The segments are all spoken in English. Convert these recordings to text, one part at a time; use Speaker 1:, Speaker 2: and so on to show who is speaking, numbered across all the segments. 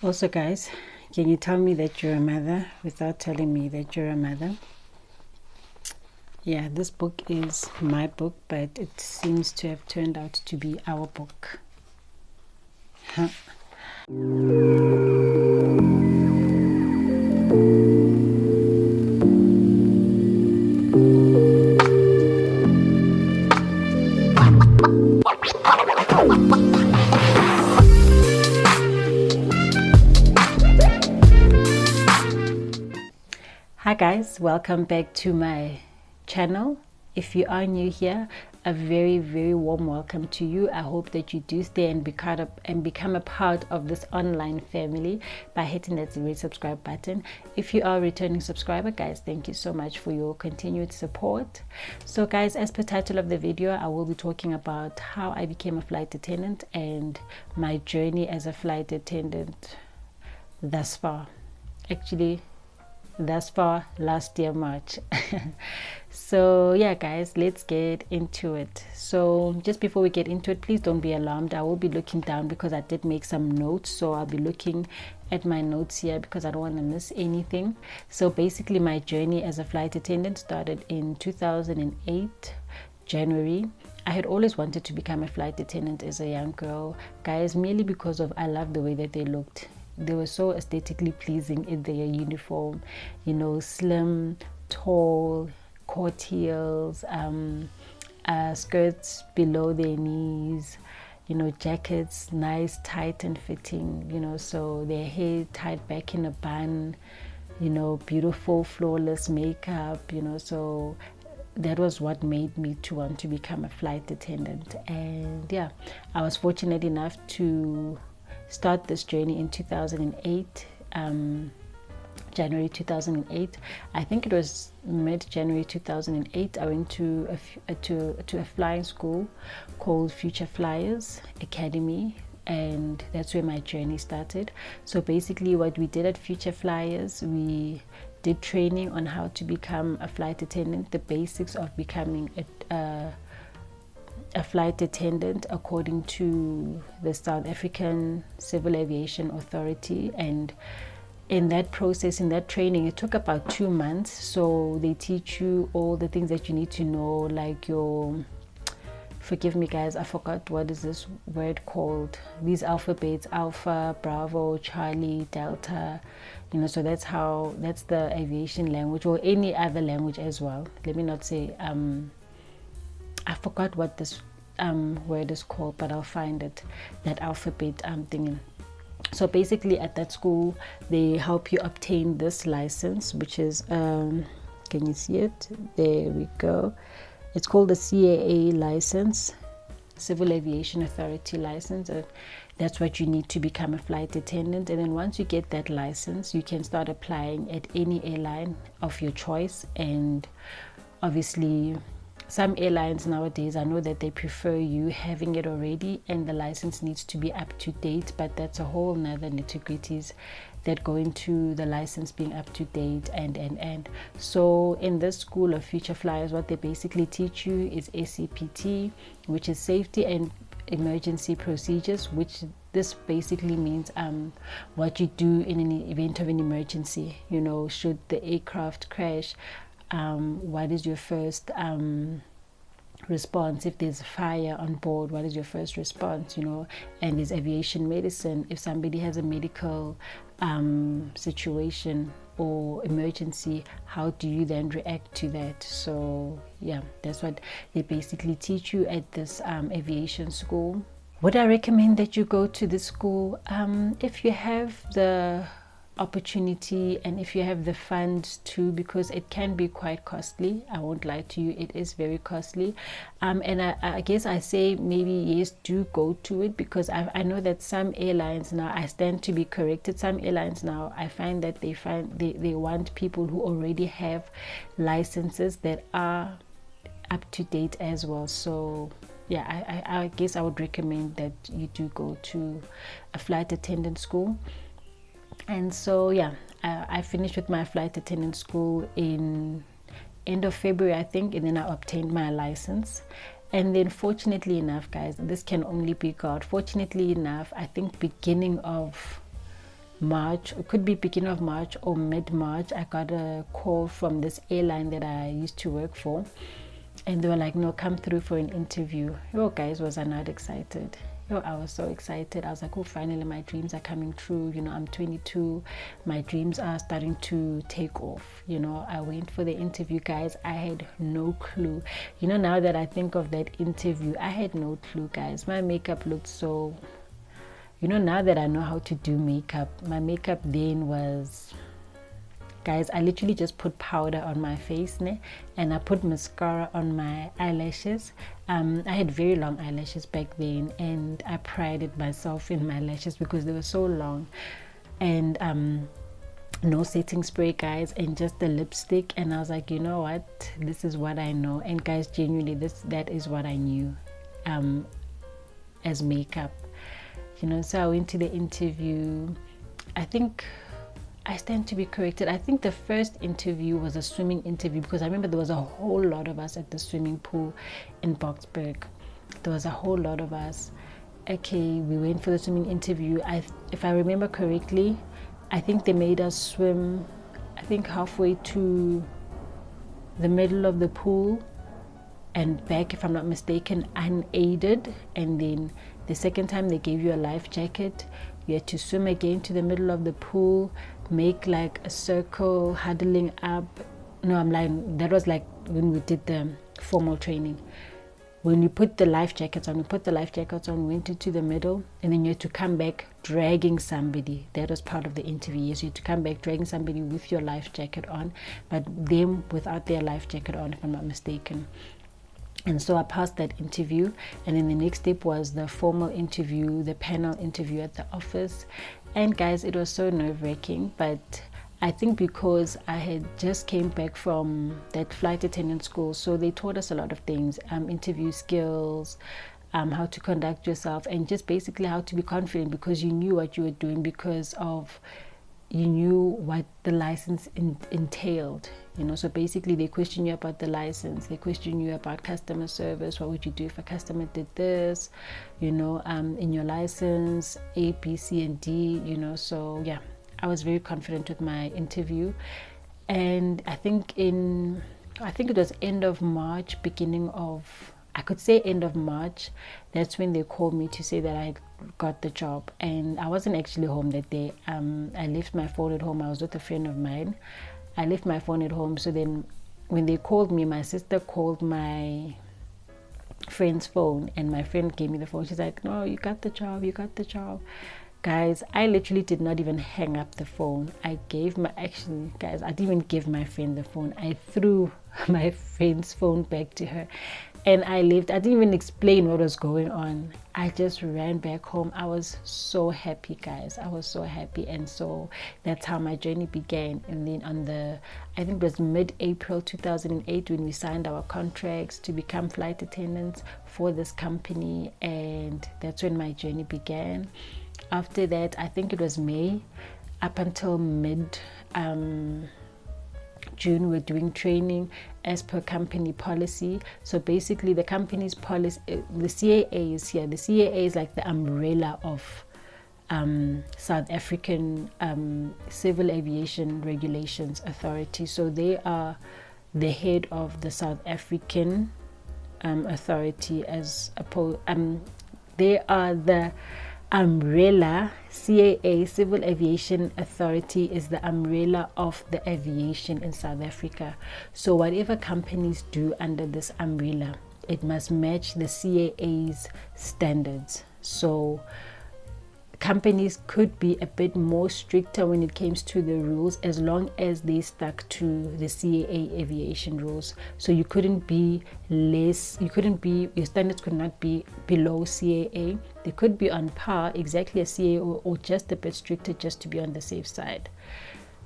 Speaker 1: Also, guys, can you tell me that you're a mother without telling me that you're a mother? Yeah, this book is my book, but it seems to have turned out to be our book. Huh. Hi guys, welcome back to my channel. If you are new here, a very warm welcome to you. I hope that you do stay and become a part of this online family by hitting that red subscribe button. If you are a returning subscriber, guys, thank you so much for your continued support. So guys, as per title of the video, I will be talking about how I became a flight attendant and my journey as a flight attendant thus far. Actually, thus far last year March. So yeah guys, let's get into it. So just before we get into it, please don't be alarmed. I will be looking down because I did make some notes, so I'll be looking at my notes here because I don't want to miss anything. So basically my journey as a flight attendant started in 2008 January. I had always wanted to become a flight attendant as a young girl, guys, merely because of I loved the way that they looked. They were so aesthetically pleasing in their uniform, you know, slim, tall, court heels, skirts below their knees, you know, jackets, nice, tight and fitting, you know, so their hair tied back in a bun, you know, beautiful, flawless makeup, you know, so that was what made me to want to become a flight attendant. And yeah, I was fortunate enough to start this journey in 2008, January 2008. I think it was mid-January 2008. I went to a flying school called Future Flyers Academy, and that's where my journey started. So basically what we did at Future Flyers, we did training on how to become a flight attendant, the basics of becoming a flight attendant according to the South African Civil Aviation Authority. And in that process, in that training, it took about 2 months. So they teach you all the things that you need to know, like your, forgive me guys, I forgot what is this word called, these alphabets: Alpha, Bravo, Charlie, Delta, you know. So that's the aviation language, or any other language as well. Let me not say I forgot what this word is called, but I'll find it, that alphabet thing. So basically at that school they help you obtain this license, which is can you see it? There we go. It's called the CAA license, Civil Aviation Authority license. That's what you need to become a flight attendant. And then once you get that license, you can start applying at any airline of your choice. And obviously some airlines nowadays, I know that they prefer you having it already and the license needs to be up to date, but that's a whole nother nitty-gritties that go into the license being up to date. And so in this school of Future Flyers, what they basically teach you is SCPT, which is safety and emergency procedures, which this basically means what you do in an event of an emergency. You know, should the aircraft crash, what is your first response? If there's a fire on board, what is your first response? You know, and there's aviation medicine. If somebody has a medical situation or emergency, how do you then react to that? So yeah, that's what they basically teach you at this aviation school. Would I recommend that you go to this school? If you have the opportunity and if you have the funds too, because it can be quite costly. I won't lie to you, it is very costly. And I guess I say maybe yes, do go to it, because I know that some airlines now, I stand to be corrected, some airlines now I find that they want people who already have licenses that are up to date as well. So yeah, I guess I would recommend that you do go to a flight attendant school. And so yeah, I finished with my flight attendant school in end of February, I think, and then I obtained my license. And then fortunately enough, guys, this can only be God, fortunately enough, I think beginning of March, it could be beginning of March or mid-March, I got a call from this airline that I used to work for, and they were like, no, come through for an interview. Yo guys, was I not excited? Yo, I was so excited. I was like, oh, finally my dreams are coming true. You know, I'm 22, my dreams are starting to take off. You know, I went for the interview, guys. I had no clue. You know, now that I think of that interview, I had no clue, guys. My makeup looked so, you know, now that I know how to do makeup, my makeup then was, guys, I literally just put powder on my face, and I put mascara on my eyelashes. I had very long eyelashes back then, and I prided myself in my lashes because they were so long. And no setting spray, guys, and just the lipstick. And I was like, you know what, this is what I know. And guys, genuinely, that is what I knew as makeup, you know. So I went to the interview. I think I stand to be corrected. I think the first interview was a swimming interview, because I remember there was a whole lot of us at the swimming pool in Boksburg. There was a whole lot of us. Okay, we went for the swimming interview. If I remember correctly, I think they made us swim, I think halfway to the middle of the pool and back, if I'm not mistaken, unaided. And then the second time they gave you a life jacket. You had to swim again to the middle of the pool, make like a circle, huddling up. No, I'm lying. That was like when we did the formal training. When you put the life jackets on, we went into the middle, and then you had to come back dragging somebody. That was part of the interview. Yes, you had to come back dragging somebody with your life jacket on, but them without their life jacket on, if I'm not mistaken. And so I passed that interview, and then the next step was the formal interview, the panel interview at the office. And guys, it was so nerve-wracking, but I think because I had just came back from that flight attendant school, so they taught us a lot of things, interview skills, how to conduct yourself, and just basically how to be confident, because you knew what you were doing, because of you knew what the license entailed, you know. So basically they question you about the license, they question you about customer service. What would you do if a customer did this, you know, in your license, A, B, C, and D, you know. So yeah, I was very confident with my interview. And I think it was end of March, beginning of, I could say end of March, that's when they called me to say that I got the job. And I wasn't actually home that day. I left my phone at home. I was with a friend of mine. I left my phone at home. So then when they called me, my sister called my friend's phone, and my friend gave me the phone. She's like, no, you got the job, Guys, I literally did not even hang up the phone. I didn't even give my friend the phone. I threw my friend's phone back to her, and I left. I didn't even explain what was going on. I just ran back home. I was so happy, guys. I was so happy. And so that's how my journey began. And then I think it was mid-April 2008 when we signed our contracts to become flight attendants for this company, and that's when my journey began. After that, I think it was May, up until mid June, we're doing training as per company policy. So basically the company's policy, the CAA is here. The CAA is like the umbrella of South African Civil Aviation Regulations Authority. So they are the head of the South African authority, as opposed they are the umbrella. CAA, Civil Aviation Authority, is the umbrella of the aviation in South Africa. So whatever companies do under this umbrella, it must match the CAA's standards. So companies could be a bit more stricter when it comes to the rules, as long as they stuck to the CAA aviation rules. So you couldn't be your standards could not be below CAA. They could be on par, exactly as CAA, or just a bit stricter, just to be on the safe side.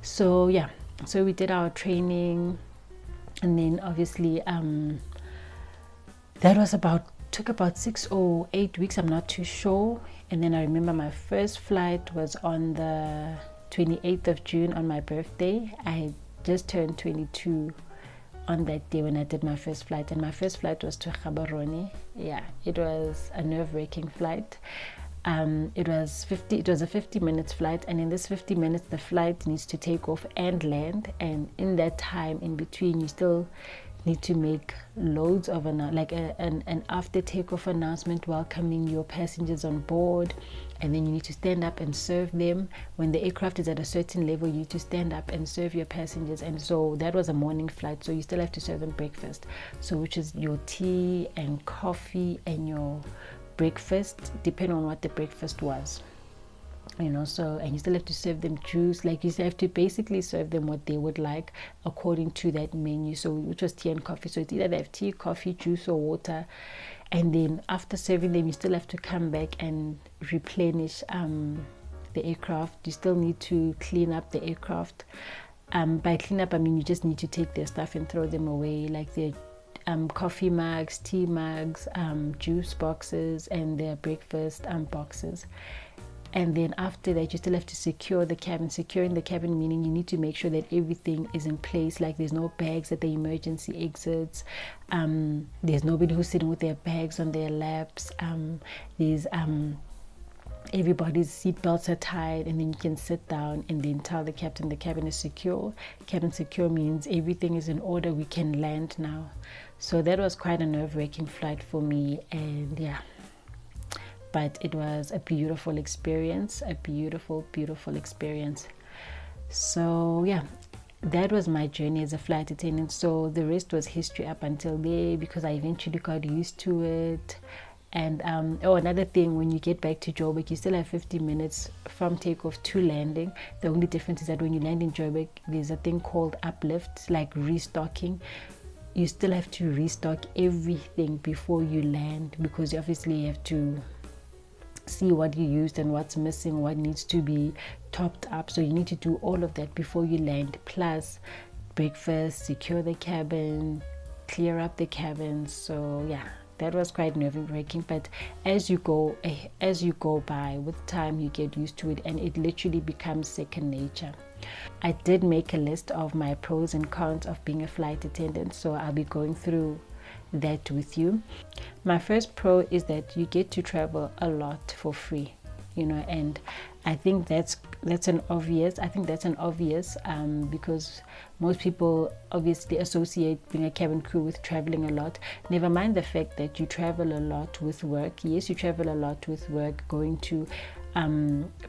Speaker 1: So yeah, so we did our training, and then obviously that took about 6 or 8 weeks, I'm not too sure. And then I remember my first flight was on the 28th of June on my birthday. I had just turned 22 on that day when I did my first flight, and my first flight was to Gaborone. Yeah, it was a nerve-wracking flight. It was a 50 minutes flight, and in this 50 minutes the flight needs to take off and land, and in that time in between you still need to make loads of an after takeoff announcement welcoming your passengers on board, and then you need to stand up and serve them. When the aircraft is at a certain level, you need to stand up and serve your passengers. And so that was a morning flight, so you still have to serve them breakfast, so which is your tea and coffee and your breakfast, depending on what the breakfast was, so, and you still have to serve them juice. Like, you have to basically serve them what they would like according to that menu, so which was tea and coffee. So it's either they have tea, coffee, juice, or water. And then after serving them, you still have to come back and replenish the aircraft. You still need to clean up the aircraft. By clean up, I mean you just need to take their stuff and throw them away, like their coffee mugs, tea mugs, juice boxes, and their breakfast boxes. And then after that, you still have to secure the cabin. Securing the cabin meaning you need to make sure that everything is in place, like there's no bags at the emergency exits, there's nobody who's sitting with their bags on their laps, there's everybody's seatbelts are tied, and then you can sit down and then tell the captain the cabin is secure. Cabin secure means everything is in order, we can land now. So that was quite a nerve-wracking flight for me, and yeah, but it was a beautiful experience, a beautiful experience. So yeah, that was my journey as a flight attendant. So the rest was history up until there, because I eventually got used to it. And another thing, when you get back to Joburg, you still have 50 minutes from takeoff to landing. The only difference is that when you land in Joburg, there's a thing called uplift, like restocking. You still have to restock everything before you land, because you obviously have to see what you used and what's missing, what needs to be topped up. So you need to do all of that before you land, plus breakfast, secure the cabin, clear up the cabin. So yeah, that was quite nerve-wracking, but as you go by with time, you get used to it, and it literally becomes second nature. I did make a list of my pros and cons of being a flight attendant, so I'll be going through that with you. My first pro is that you get to travel a lot for free, and I think that's an obvious. Because most people obviously associate being a cabin crew with traveling a lot. Never mind the fact that you travel a lot with work. Yes, you travel a lot with work, going to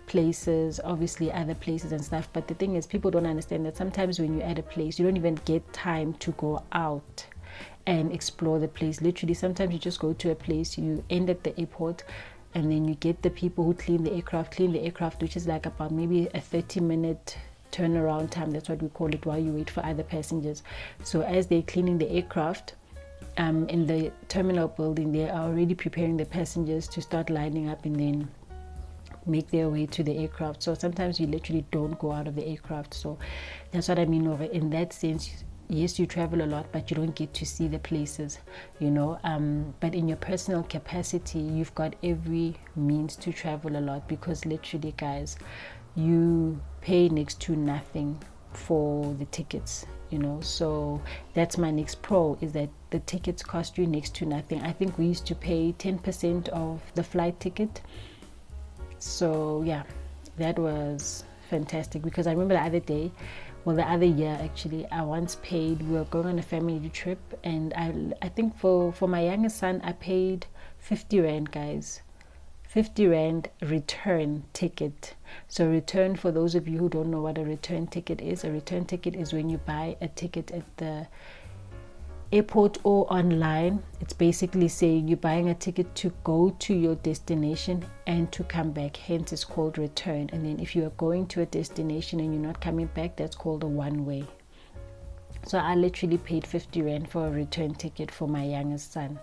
Speaker 1: places, obviously other places and stuff, but the thing is, people don't understand that sometimes when you're at a place, you don't even get time to go out and explore the place. Literally, sometimes you just go to a place, you end at the airport, and then you get the people who clean the aircraft, which is like about maybe a 30-minute turnaround time. That's what we call it, while you wait for other passengers. So as they're cleaning the aircraft, in the terminal building, they are already preparing the passengers to start lining up and then make their way to the aircraft. So sometimes you literally don't go out of the aircraft. So that's what I mean over in that sense. Yes, you travel a lot, but you don't get to see the places, but in your personal capacity, you've got every means to travel a lot, because literally, guys, you pay next to nothing for the tickets, so that's my next pro, is that the tickets cost you next to nothing. I think we used to pay 10% of the flight ticket. So yeah, that was fantastic, because I remember the other year actually, I once paid, we were going on a family trip, and I think for my youngest son, I paid 50 Rand, guys. 50 Rand return ticket. So return, for those of you who don't know what a return ticket is, when you buy a ticket at the airport or online. It's basically saying you're buying a ticket to go to your destination and to come back, hence it's called return. And then if you are going to a destination and you're not coming back, that's called a one-way. So I literally paid 50 Rand for a return ticket for my youngest son,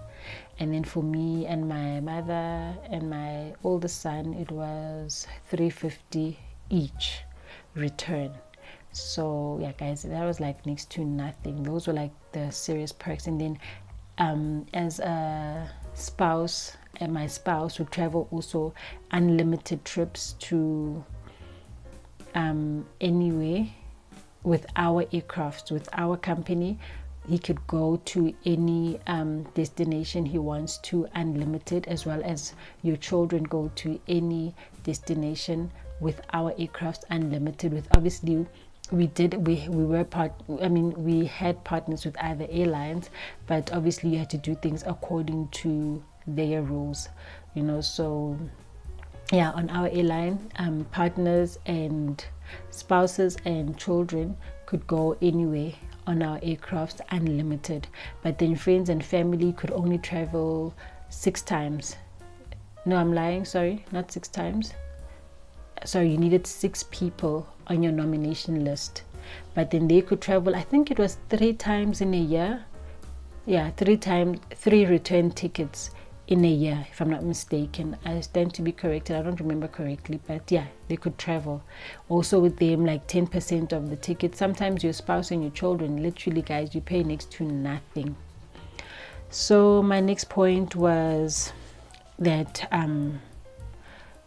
Speaker 1: and then for me and my mother and my oldest son, it was 350 each return. So yeah, guys, that was like next to nothing. Those were like the serious perks. And then as a spouse, and my spouse would travel also unlimited trips to anywhere with our aircraft, with our company, he could go to any destination he wants to, unlimited, as well as your children go to any destination with our aircraft, unlimited. With obviously we had partners with other airlines, but obviously you had to do things according to their rules, so yeah, on our airline, partners and spouses and children could go anywhere on our aircraft, unlimited. But then friends and family could only travel 6 times. No, I'm lying, sorry, not 6 times. Sorry, you needed 6 people on your nomination list. But then they could travel, I think it was 3 times in a year. Yeah, 3 return tickets in a year, if I'm not mistaken. I stand to be corrected, I don't remember correctly, but yeah, they could travel. Also with them, like 10% of the ticket. Sometimes your spouse and your children, literally guys, you pay next to nothing. So my next point was that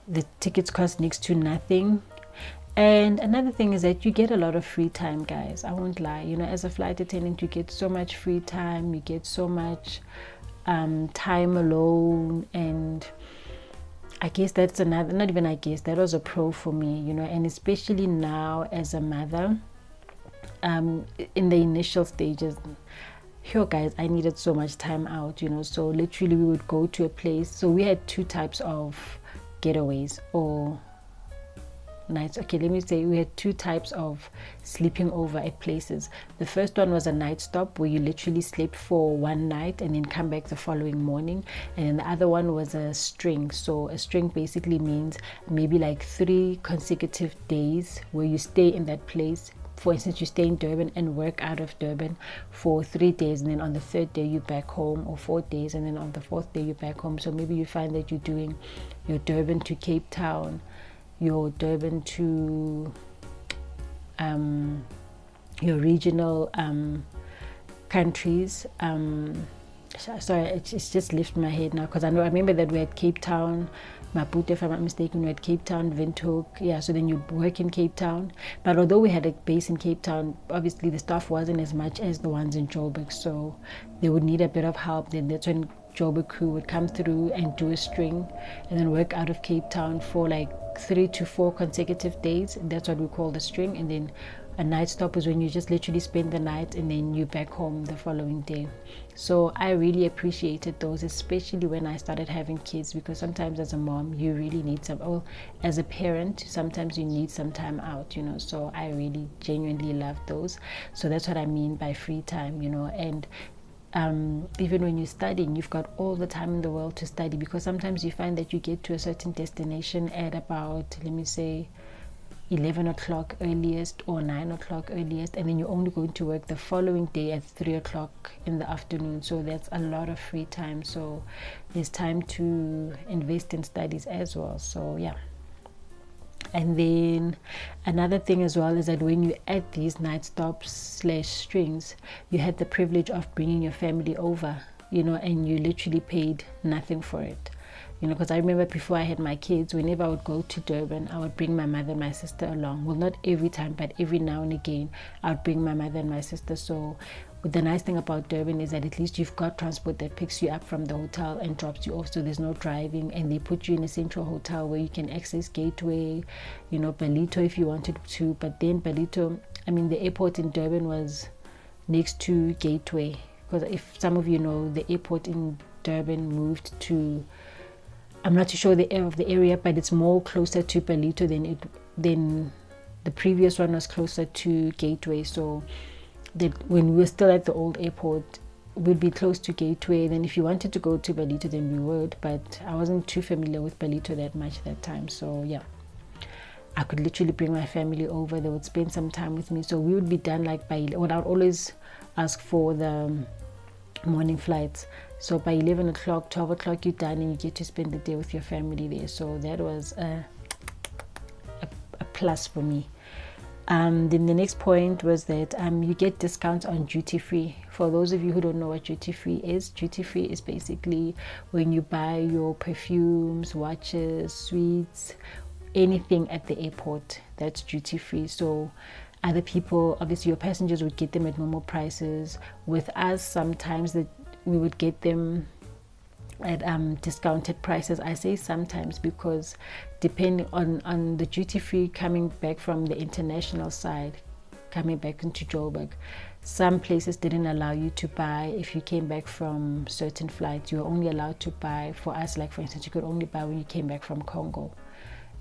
Speaker 1: the tickets cost next to nothing. And another thing is that you get a lot of free time, guys. I won't lie, as a flight attendant, you get so much free time, you get so much time alone. And I guess that's another, not even I guess, that was a pro for me, and especially now as a mother, in the initial stages. Here guys, I needed so much time out, so literally we would go to a place. So we had 2 types of getaways or nights. Okay, let me say we had 2 types of sleeping over at places. The first one was a night stop, where you literally slept for 1 night and then come back the following morning. And then the other one was a string. So a string basically means maybe like 3 consecutive days where you stay in that place. For instance, you stay in Durban and work out of Durban for 3 days, and then on the 3rd day you're back home, or 4 days, and then on the 4th day you're back home. So maybe you find that you're doing your Durban to Cape Town, your Durban to your regional countries. Sorry, it's just left my head now, because I remember that we had Cape Town, Maputo, if I'm not mistaken, we had Cape Town, Windhoek. Yeah, so then you work in Cape Town. But although we had a base in Cape Town, obviously the staff wasn't as much as the ones in Joburg, so they would need a bit of help. Then that's when Joburg crew would come through and do a string and then work out of Cape Town for like 3 to 4 consecutive days. That's what we call the string. And then a night stop is when you just literally spend the night and then you're back home the following day. So I really appreciated those, especially when I started having kids, because sometimes as a mom you really need as a parent sometimes you need some time out, so I really genuinely love those. So that's what I mean by free time, and even when you're studying, you've got all the time in the world to study, because sometimes you find that you get to a certain destination at about, let me say, 11 o'clock earliest or 9 o'clock earliest, and then you're only going to work the following day at 3 o'clock in the afternoon. So that's a lot of free time, so there's time to invest in studies as well. So yeah. And then another thing as well is that when you add these night stops / strings, you had the privilege of bringing your family over, and you literally paid nothing for it. Because I remember before I had my kids, whenever I would go to Durban, I would bring my mother and my sister along. Well, not every time, but every now and again, I would bring my mother and my sister. So the nice thing about Durban is that at least you've got transport that picks you up from the hotel and drops you off, so there's no driving, and they put you in a central hotel where you can access Gateway, Ballito if you wanted to. But then Ballito, the airport in Durban was next to Gateway, because if some of you know, the airport in Durban moved to, I'm not too sure the area, but it's more closer to Ballito than the previous one was closer to Gateway. So that when we were still at the old airport, we'd be close to Gateway. Then if you wanted to go to Ballito, then we would, but I wasn't too familiar with Ballito that much that time. So yeah, I could literally bring my family over. They would spend some time with me. So we would be done like by, I would always ask for the morning flights. So by 11 o'clock, 12 o'clock, you're done and you get to spend the day with your family there. So that was a plus for me. Then the next point was that you get discounts on duty free. For those of you who don't know what duty free is basically when you buy your perfumes, watches, sweets, anything at the airport, that's duty free. So other people, obviously your passengers would get them at normal prices. With us, sometimes that we would get them at discounted prices. I say sometimes because depending on the duty free coming back from the international side, coming back into Joburg, some places didn't allow you to buy. If you came back from certain flights, you were only allowed to buy. For us, like for instance, you could only buy when you came back from Congo,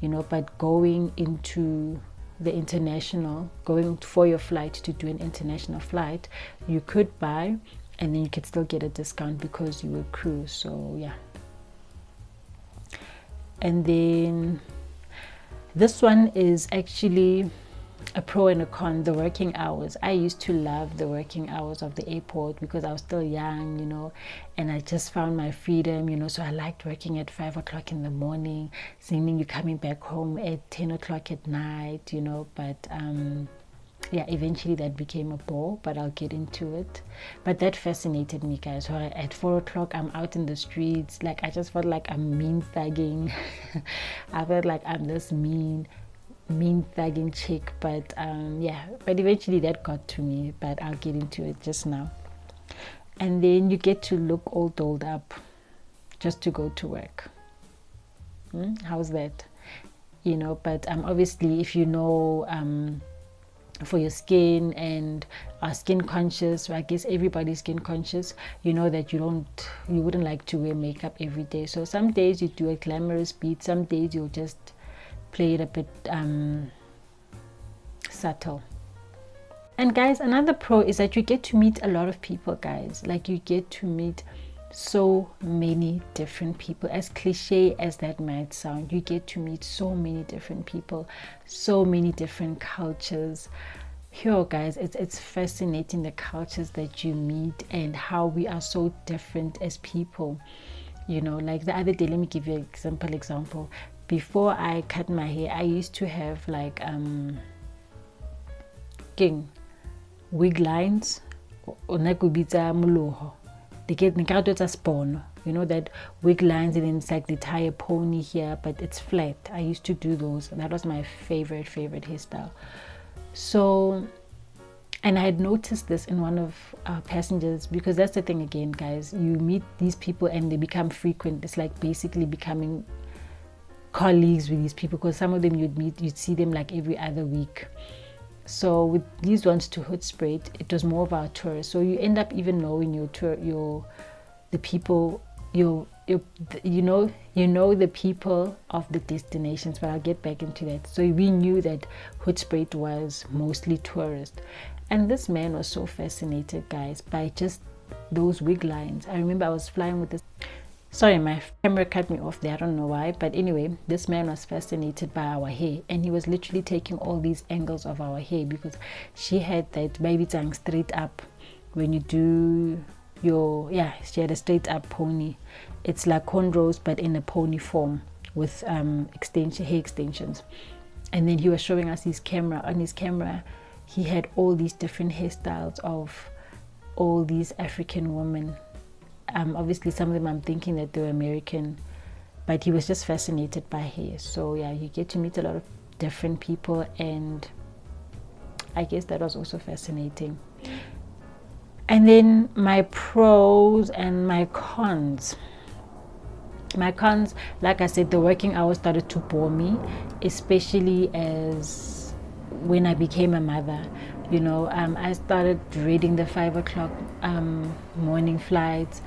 Speaker 1: you know. But going into the international, going for your flight to do an international flight, you could buy, and then you could still get a discount because you were crew. So yeah. And then this one is actually a pro and a con, the working hours. I used to love the working hours of the airport because I was still young, you know, and I just found my freedom, you know. So I liked working at 5 o'clock in the morning, seeing you coming back home at 10 o'clock at night, you know. But yeah, eventually that became a bore, but I'll get into it. But that fascinated me, guys. So at 4 o'clock I'm out in the streets, like I just felt like I'm mean thugging. I felt like I'm this mean thugging chick. But yeah, but eventually that got to me, but I'll get into it just now. And then you get to look all dolled up just to go to work. How's that? You know, but obviously if you know for your skin and are skin conscious, or I guess everybody's skin conscious, you know that you wouldn't like to wear makeup every day. So some days you do a glamorous beat, some days you'll just play it a bit subtle. And guys, another pro is that you get to meet a lot of people, guys. Like you get to meet so many different people. As cliche as that might sound, you get to meet so many different people, so many different cultures. Here, guys, it's fascinating, the cultures that you meet and how we are so different as people. You know, like the other day, let me give you an example. Before I cut my hair, I used to have like wig lines, or nakubita muloho. They get you know, that wig lines, and then it's like they tie a pony here, but it's flat. I used to do those. That was my favorite hairstyle. So, and I had noticed this in one of our passengers, because that's the thing again, guys. You meet these people and they become frequent. It's like basically becoming colleagues with these people, because some of them you'd see them like every other week. So with these ones to Hoedspruit, it was more of our tourists. So you end up even knowing the people, you know the people of the destinations. But I'll get back into that. So we knew that Hoedspruit was mostly tourist, and this man was so fascinated, guys, by just those wig lines. I remember I was flying with this. Sorry, my camera cut me off there. I don't know why. But anyway, this man was fascinated by our hair. And he was literally taking all these angles of our hair, because she had that baby tongue straight up. When you do she had a straight up pony. It's like cornrows, but in a pony form with hair extensions. And then he was showing us his camera. On his camera, he had all these different hairstyles of all these African women. Obviously some of them I'm thinking that they were American, but he was just fascinated by hair. So yeah, you get to meet a lot of different people, and I guess that was also fascinating. And then my pros and my cons. My cons, like I said, the working hours started to bore me, especially as when I became a mother. You know, I started dreading the 5 o'clock morning flights.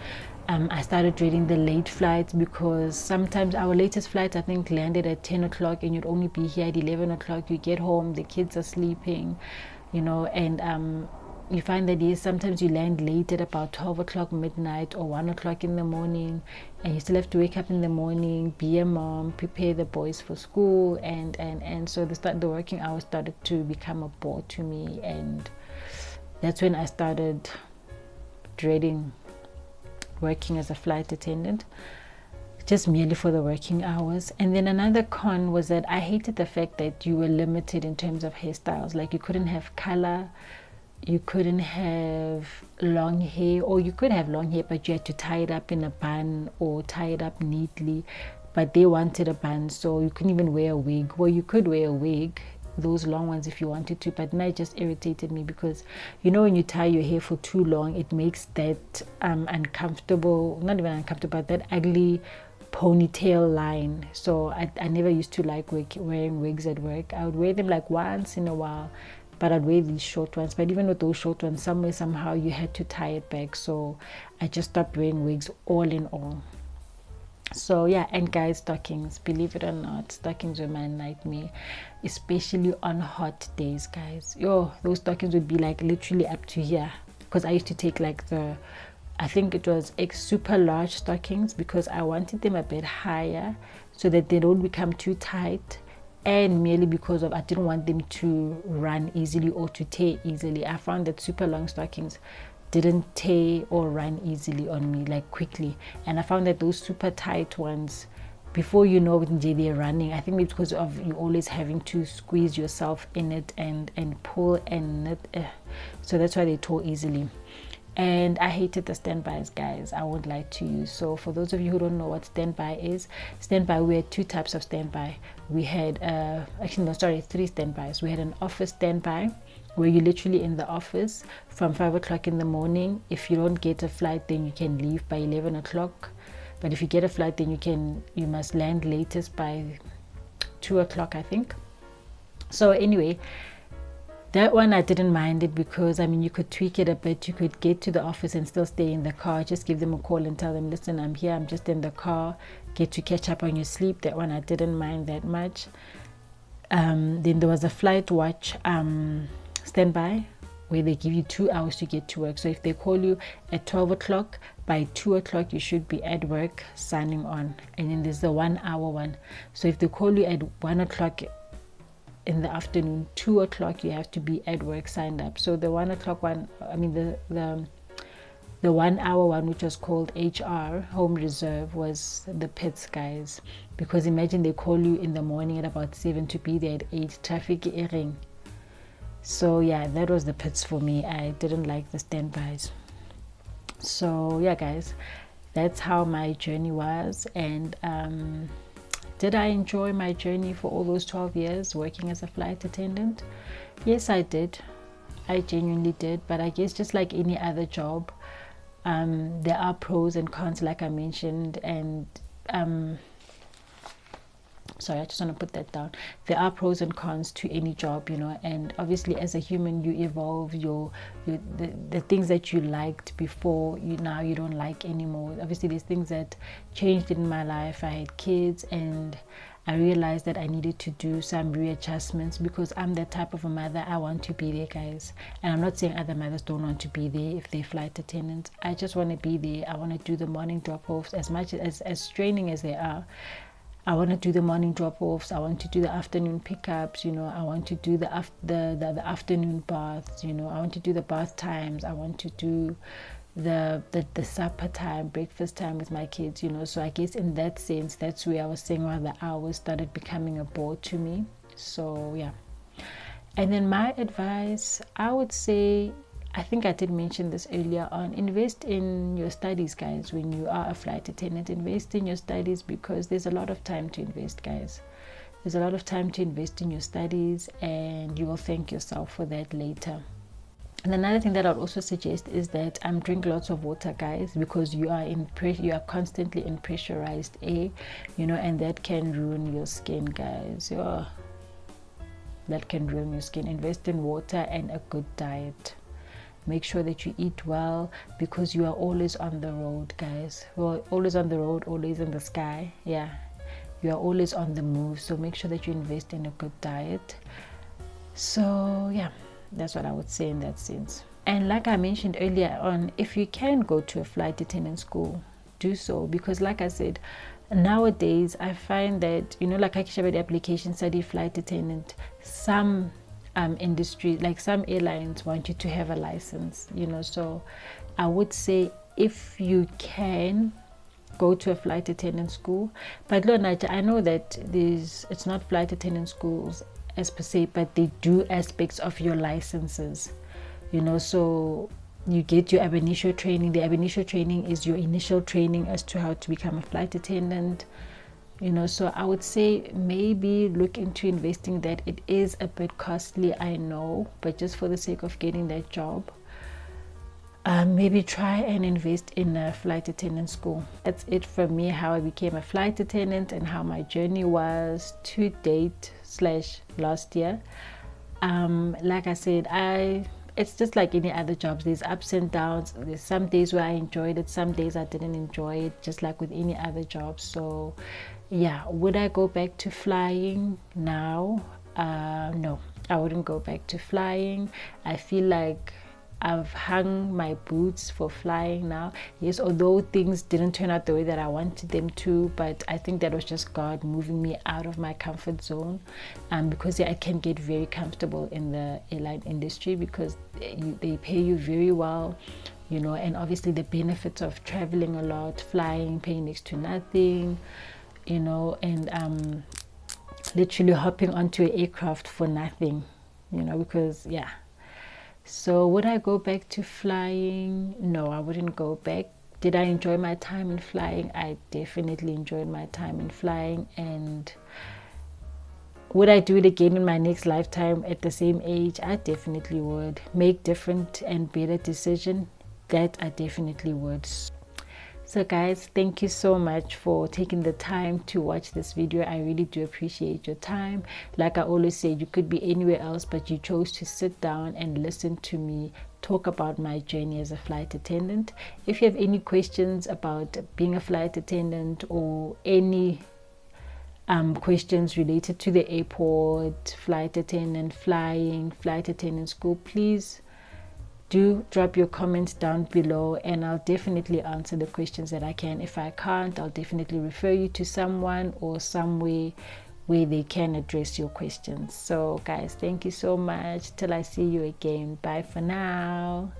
Speaker 1: I started dreading the late flights, because sometimes our latest flight, I think, landed at 10 o'clock and you'd only be here at 11 o'clock. You get home, the kids are sleeping, you know, and you find that yes, sometimes you land late at about 12 o'clock midnight or 1 o'clock in the morning, and you still have to wake up in the morning, be a mom, prepare the boys for school, and so the working hours started to become a bore to me. And that's when I started dreading working as a flight attendant, just merely for the working hours. And then another con was that I hated the fact that you were limited in terms of hairstyles. Like you couldn't have color, you couldn't have long hair, or you could have long hair but you had to tie it up in a bun or tie it up neatly, but they wanted a bun, so you couldn't even wear a wig. Well, you could wear a wig those long ones if you wanted to, but now it just irritated me because, you know, when you tie your hair for too long, it makes that uncomfortable, not even uncomfortable, but that ugly ponytail line. So I never used to like wearing wigs at work. I would wear them like once in a while, but I'd wear these short ones. But even with those short ones, somehow you had to tie it back. So I just stopped wearing wigs all in all. So yeah, and guys, stockings, believe it or not, stockings were my nightmare, especially on hot days, guys. Yo, those stockings would be like literally up to here, because I used to take like I think it was super large stockings, because I wanted them a bit higher so that they don't become too tight, and merely because of I didn't want them to run easily or to tear easily. I found that super long stockings didn't tear or run easily on me, like quickly, and I found that those super tight ones, before you know it, they're running. I think maybe because of you always having to squeeze yourself in it and pull and knit, so that's why they tore easily. And I hated the standbys, guys, I won't lie to you. So for those of you who don't know what standby is, standby, we had 2 types of standby. We had actually no, sorry, 3 standbys. We had an office standby, where you're literally in the office from 5 o'clock in the morning. If you don't get a flight, then you can leave by 11 o'clock. But if you get a flight, then you must land latest by 2 o'clock, I think. So anyway, that one I didn't mind it, because I mean, you could tweak it a bit. You could get to the office and still stay in the car. Just give them a call and tell them, listen, I'm here, I'm just in the car. Get to catch up on your sleep. That one I didn't mind that much. Then there was a flight watch standby, where they give you 2 hours to get to work. So if they call you at 12 o'clock, by 2 o'clock you should be at work signing on. And then there's the 1 hour one. So if they call you at 1 o'clock in the afternoon, 2 o'clock you have to be at work signed up. So the 1 o'clock one, I mean the 1 hour one, which was called HR, home reserve, was the pits, guys. Because imagine they call you in the morning at about 7 to be there at 8, traffic ring. So yeah, that was the pits for me. I didn't like the standbys. So yeah, guys, that's how my journey was. And did I enjoy my journey for all those 12 years working as a flight attendant? Yes, I did. I genuinely did. But I guess just like any other job, there are pros and cons, like I mentioned. And sorry, I just want to put that down. There are pros and cons to any job, you know, and obviously as a human you evolve. The things that you liked before, now you don't like anymore. Obviously there's things that changed in my life. I had kids and I realized that I needed to do some readjustments, because I'm that type of a mother. I want to be there, guys. And I'm not saying other mothers don't want to be there if they're flight attendants. I just want to be there. I want to do the morning drop-offs. As much as draining as they are, I want to do the morning drop-offs. I want to do the afternoon pickups. You know, I want to do the afternoon baths. You know, I want to do the bath times. I want to do the supper time, breakfast time with my kids. You know, so I guess in that sense, that's where I was saying why the hours started becoming a bore to me. So yeah. And then my advice, I would say, I think I did mention this earlier on, invest in your studies, guys. When you are a flight attendant, invest in your studies, because there's a lot of time to invest, guys. There's a lot of time to invest in your studies, and you will thank yourself for that later. And another thing that I'd also suggest is that drink lots of water, guys, because you are constantly in pressurized air, you know, and that can ruin your skin, guys. That can ruin your skin. Invest in water and a good diet. Make sure that you eat well, because you are always on the road, guys. Well, always on the road, always in the sky. Yeah, you are always on the move. So make sure that you invest in a good diet. So yeah, that's what I would say in that sense. And like I mentioned earlier on, if you can go to a flight attendant school, do so, because like I said, nowadays I find that, you know, like I showed the application study flight attendant, some industry, like some airlines want you to have a license, you know. So I would say if you can, go to a flight attendant school. But I know that it's not flight attendant schools as per se, but they do aspects of your licenses, you know. So you get your ab initio training. The ab initio training is your initial training as to how to become a flight attendant. you know. So I would say maybe look into investing that. It is a bit costly, I know, but just for the sake of getting that job, maybe try and invest in a flight attendant school. That's it from me, how I became a flight attendant and how my journey was to date / last year. Like I said, it's just like any other jobs. There's ups and downs. There's some days where I enjoyed it, some days I didn't enjoy it, just like with any other job. So yeah, would I go back to flying now? No, I wouldn't go back to flying. I feel like I've hung my boots for flying now. Yes, although things didn't turn out the way that I wanted them to, but I think that was just God moving me out of my comfort zone. Because yeah, I can get very comfortable in the airline industry because they pay you very well, you know, and obviously the benefits of traveling a lot, flying, paying next to nothing, you know, and literally hopping onto an aircraft for nothing, you know, because yeah. So would I go back to flying? No, I wouldn't go back. Did I enjoy my time in flying? I definitely enjoyed my time in flying. And would I do it again in my next lifetime at the same age? I definitely would. Make different and better decision. That I definitely would. So guys, thank you so much for taking the time to watch this video. I really do appreciate your time. Like I always say, you could be anywhere else, but you chose to sit down and listen to me talk about my journey as a flight attendant. If you have any questions about being a flight attendant or any questions related to the airport, flight attendant, flying, flight attendant school, please do drop your comments down below and I'll definitely answer the questions that I can. If I can't, I'll definitely refer you to someone or somewhere where they can address your questions. So guys, thank you so much. Till I see you again. Bye for now.